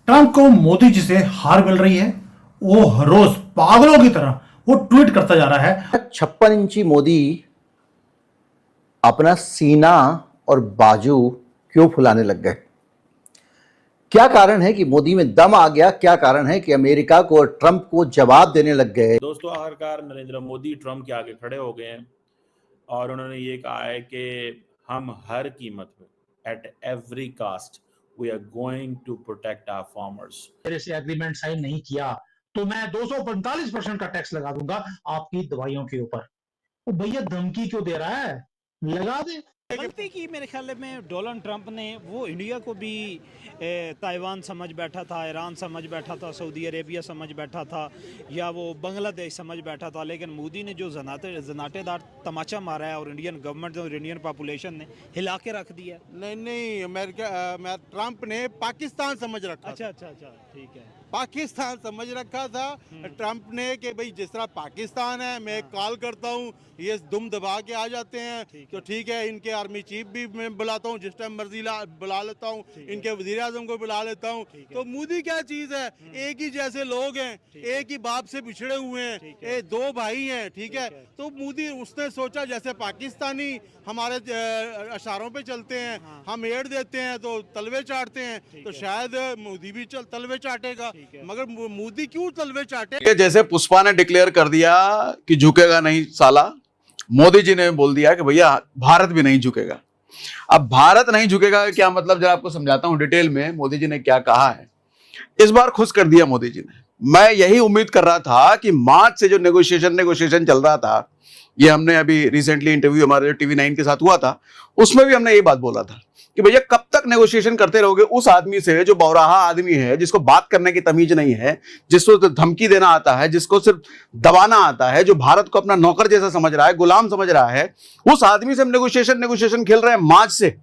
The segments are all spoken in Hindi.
ट्रंप को मोदी जी से हार मिल रही है। वो हर रोज पागलों की तरह वो ट्वीट करता जा रहा है। 56 इंची मोदी अपना सीना और बाजू क्यों फुलाने लग गए? क्या कारण है कि मोदी में दम आ गया? क्या कारण है कि अमेरिका को और ट्रंप को जवाब देने लग गए? दोस्तों, आखिरकार नरेंद्र मोदी ट्रंप के आगे खड़े हो गए हैं और उन्होंने ये कहा है कि हम हर कीमत पे at every cost we are going to protect our farmers. मेरे से एग्रीमेंट साइन नहीं किया तो मैं 245% का टैक्स लगा दूंगा आपकी दवाइयों के ऊपर। वो भैया धमकी क्यों दे रहा है? लगा दे। गलती की मेरे ख्याल में डोनाल्ड ट्रंप ने, वो इंडिया को भी ताइवान समझ बैठा था, ईरान समझ बैठा था, सऊदी अरेबिया समझ बैठा था, या वो बांग्लादेश समझ बैठा था, लेकिन मोदी ने जो जनाटेदार तमाचा मारा है और इंडियन गवर्नमेंट और इंडियन पॉपुलेशन ने हिला के रख दिया। नहीं, अमेरिका ट्रंप ने पाकिस्तान समझ रखा। अच्छा, ठीक है। पाकिस्तान समझ रखा था ट्रंप ने कि भाई जिस तरह पाकिस्तान है, मैं कॉल करता हूँ, ये दुम दबा के आ जाते हैं तो ठीक है, इनके आर्मी चीफ भी मैं बुलाता हूँ, जिस टाइम मर्जी बुला लेता हूँ, इनके वजीर आजम को बुला लेता हूँ। तो मोदी क्या चीज़ है? एक ही जैसे लोग हैं, एक ही बाप से पिछड़े हुए हैं, दो भाई हैं, ठीक है। तो मोदी उसने सोचा जैसे पाकिस्तानी हमारे इशारों पे चलते हैं, हम एड देते हैं तो तलवे चाटते हैं, तो शायद मोदी भी तलवे चाटेगा। मगर मोदी क्यों तलवे चाटे? जैसे पुष्पा ने डिक्लेयर कर दिया कि झुकेगा नहीं साला, मोदी जी ने बोल दिया कि भैया भारत भी नहीं झुकेगा। अब भारत नहीं झुकेगा क्या मतलब, जरा आपको समझाता हूं डिटेल में मोदी जी ने क्या कहा है। इस बार खुश कर दिया मोदी जी ने। मैं यही उम्मीद कर रहा था कि मार्च से जो नेगोशिएशन चल रहा था, ये हमने अभी रिसेंटली इंटरव्यू हमारे टीवी 9 के साथ हुआ था, उसमें भी हमने ये बात बोला था कि भैया कब तक नेगोशिएशन करते रहोगे उस आदमी से जो बौराहा आदमी है, जिसको बात करने की तमीज नहीं है, जिसको धमकी देना आता है, जिसको सिर्फ दबाना आता है, जो भारत को अपना नौकर जैसा समझ रहा है, गुलाम समझ रहा है। उस आदमी से हम नेगोशिएशन खेल रहे हैं मार्च से।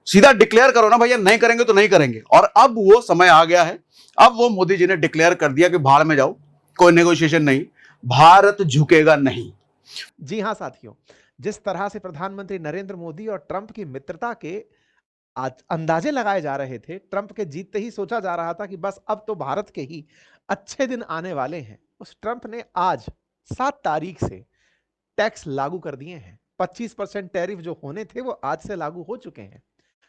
सीधा डिक्लेयर करो ना भैया, नहीं करेंगे तो नहीं करेंगे। और अब वो समय आ गया है, अब वो मोदी जी ने डिक्लेयर कर दिया कि भाड़ में जाओ, कोई नेगोशिएशन नहीं, भारत झुकेगा नहीं। जी हां साथियों, जिस तरह से प्रधानमंत्री नरेंद्र मोदी और ट्रंप की मित्रता के अंदाजे लगाए जा रहे थे, ट्रंप के जीतते ही सोचा जा रहा था कि बस अब तो भारत के ही अच्छे दिन आने वाले हैं। उस ट्रंप ने आज 7 तारीख से टैक्स लागू कर दिए हैं। 25% टैरिफ जो होने थे वो आज से लागू हो चुके हैं।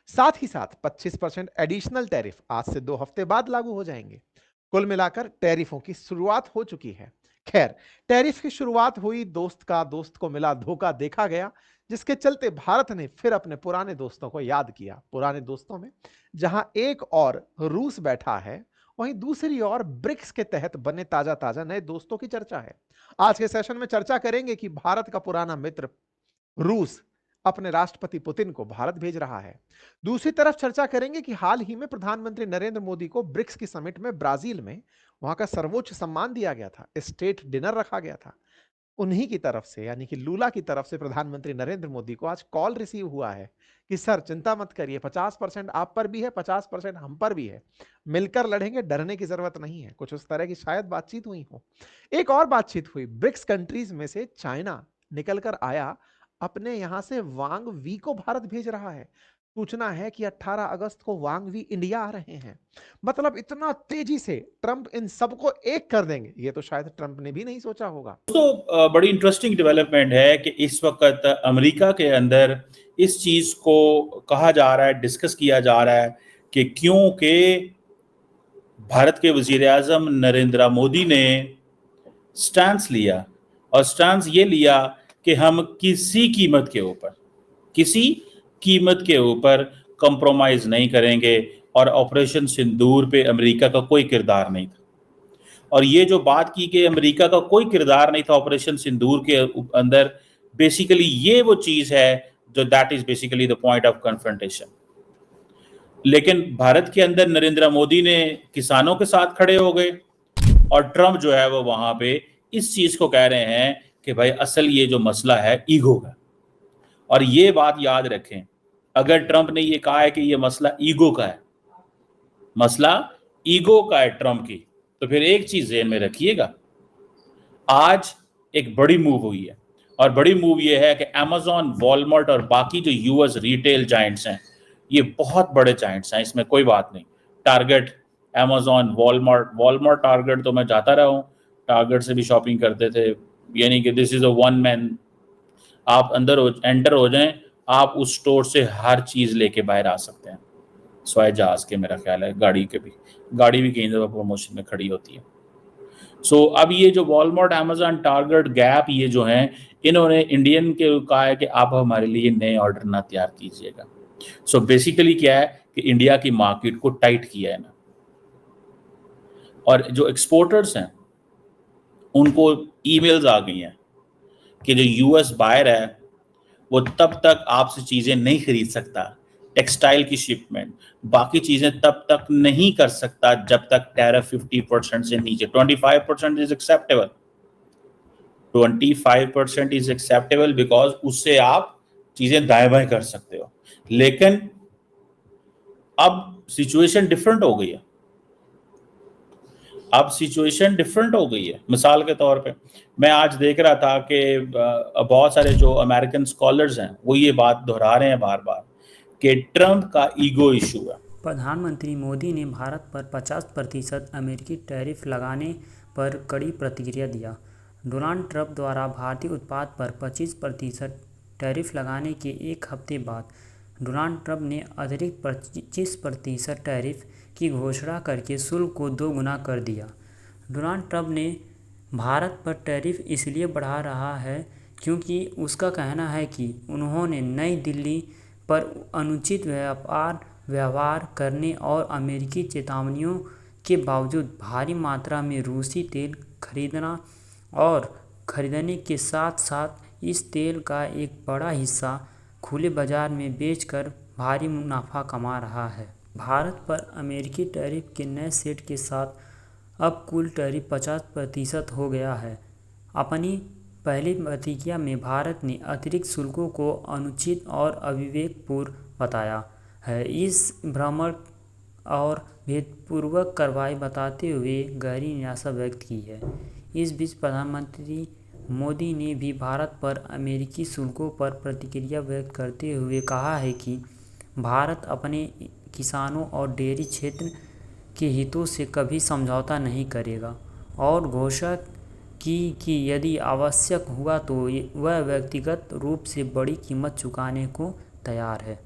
साथ ही साथ 25% एडिशनल टैरिफ आज से 2 हफ्ते बाद लागू हो जाएंगे। कुल मिलाकर टैरिफों की शुरुआत हो चुकी है। खैर, टैरिफ की शुरुआत हुई, दोस्त को मिला धोखा देखा गया, जिसके चलते भारत ने फिर अपने पुराने दोस्तों को याद किया। पुराने दोस्तों में जहां एक और रूस बैठा है, वहीं दूसरी ओर ब्रिक्स के तहत बने ताजा नए दोस्तों की चर्चा है। आज के सेशन में चर्चा करेंगे कि भारत का पुराना मित्र रूस अपने राष्ट्रपति पुतिन को भारत भेज रहा है। दूसरी तरफ चर्चा करेंगे कि हाल ही में प्रधानमंत्री नरेंद्र मोदी को ब्रिक्स की समिट में ब्राजील में वहां का सर्वोच्च सम्मान दिया गया था, स्टेट डिनर रखा गया था। उन्हीं की तरफ से, यानी कि लूला की तरफ से प्रधानमंत्री नरेंद्र मोदी को आज कॉल रिसीव हुआ है कि सर चिंता मत करिए, 50% आप पर भी है, 50% हम पर भी है, मिलकर लड़ेंगे, डरने की जरूरत नहीं है। कुछ उस तरह की शायद बातचीत हुई हो। एक और बातचीत हुई, ब्रिक्स कंट्रीज में से चाइना निकलकर आया, अपने यहां से वांग वी को भारत भेज रहा है। सूचना है कि 18 अगस्त को वांग वी इंडिया आ रहे हैं। मतलब इतना तेजी से ट्रंप इन सबको एक कर देंगे, ये तो शायद ट्रंप ने भी नहीं सोचा होगा। तो बड़ी इंटरेस्टिंग डेवलपमेंट है कि इस वक्त अमेरिका के अंदर इस चीज को कहा जा रहा है, डिस्कस किया जा रहा है कि क्योंकि भारत के वजीर आजम नरेंद्र मोदी ने स्टैंस लिया, और स्टैंस ये लिया कि हम किसी कीमत के ऊपर कंप्रोमाइज नहीं करेंगे, और ऑपरेशन सिंदूर पे अमेरिका का कोई किरदार नहीं था। और ये जो बात की कि अमेरिका का कोई किरदार नहीं था ऑपरेशन सिंदूर के अंदर, बेसिकली ये वो चीज है जो that is basically the point of confrontation. लेकिन भारत के अंदर नरेंद्र मोदी ने किसानों के साथ खड़े हो गए, और ट्रंप जो है वो वहां पे इस चीज को कह रहे हैं कि भाई असल ये जो मसला है ईगो का। और ये बात याद रखें, अगर ट्रंप ने ये कहा है कि ये मसला ईगो का है, ट्रंप की, तो फिर एक चीज ज़हन में रखिएगा, आज एक बड़ी मूव हुई है, और बड़ी मूव ये है कि अमेज़न, वॉलमार्ट और बाकी जो यूएस रिटेल जायंट्स हैं, ये बहुत बड़े जायंट्स हैं, इसमें कोई बात नहीं, टारगेट, अमेजोन, वॉलमार्ट, टारगेट तो मैं जाता रहा हूँ, टारगेट से भी शॉपिंग करते थे। यानी कि this is a one man, आप एंटर हो जाएं, आप उस स्टोर से हर चीज लेके बाहर आ सकते हैं, स्वाय जहाज के, मेरा ख्याल है गाड़ी भी कहीं दफा प्रमोशन में खड़ी होती है। सो अब ये जो वॉलमार्ट, अमेजोन, टारगेट, गैप, ये जो हैं, इन्होंने इंडियन के कहा है कि आप हमारे लिए नए ऑर्डर ना तैयार कीजिएगा। सो बेसिकली क्या है कि इंडिया की मार्केट को टाइट किया है ना, और जो एक्सपोर्टर्स हैं उनको ईमेल्स आ गई हैं कि जो यूएस बायर है वो तब तक आपसे चीजें नहीं खरीद सकता, टेक्सटाइल की शिपमेंट, बाकी चीजें तब तक नहीं कर सकता जब तक टैरिफ 50% से नीचे, 25% is acceptable, 25% is acceptable, because उससे आप चीजें दाएं बाएं कर सकते हो। लेकिन अब सिचुएशन डिफरेंट हो गई है, मिसाल के तौर पे मैं आज देख रहा था कि बहुत सारे जो अमेरिकन स्कॉलर्स हैं वो ये बात दोहरा रहे हैं बार बार कि ट्रंप का ईगो इशू है। प्रधानमंत्री मोदी ने भारत पर 50% अमेरिकी टैरिफ लगाने पर कड़ी प्रतिक्रिया दिया। डोनाल्ड ट्रंप द्वारा भारतीय उत्पाद पर 25% टैरिफ लगाने के एक हफ्ते बाद डोनाल्ड ट्रंप ने अतिरिक्त 25% टैरिफ की घोषणा करके शुल्क को 2 गुना कर दिया। डोनाल्ड ट्रंप ने भारत पर टैरिफ इसलिए बढ़ा रहा है क्योंकि उसका कहना है कि उन्होंने नई दिल्ली पर अनुचित व्यवहार करने और अमेरिकी चेतावनियों के बावजूद भारी मात्रा में रूसी तेल खरीदने के साथ साथ इस तेल का एक बड़ा हिस्सा खुले बाजार में बेचकर भारी मुनाफा कमा रहा है। भारत पर अमेरिकी टैरिफ के नए सेट के साथ अब कुल टैरिफ 50% हो गया है। अपनी पहली प्रतिक्रिया में भारत ने अतिरिक्त शुल्कों को अनुचित और अविवेकपूर्ण बताया है। इस भ्रमण और भेदपूर्वक कार्रवाई बताते हुए गहरी निराशा व्यक्त की है। इस बीच प्रधानमंत्री मोदी ने भी भारत पर अमेरिकी शुल्कों पर प्रतिक्रिया व्यक्त करते हुए कहा है कि भारत अपने किसानों और डेयरी क्षेत्र के हितों से कभी समझौता नहीं करेगा और घोषणा की कि यदि आवश्यक हुआ तो वह व्यक्तिगत रूप से बड़ी कीमत चुकाने को तैयार है।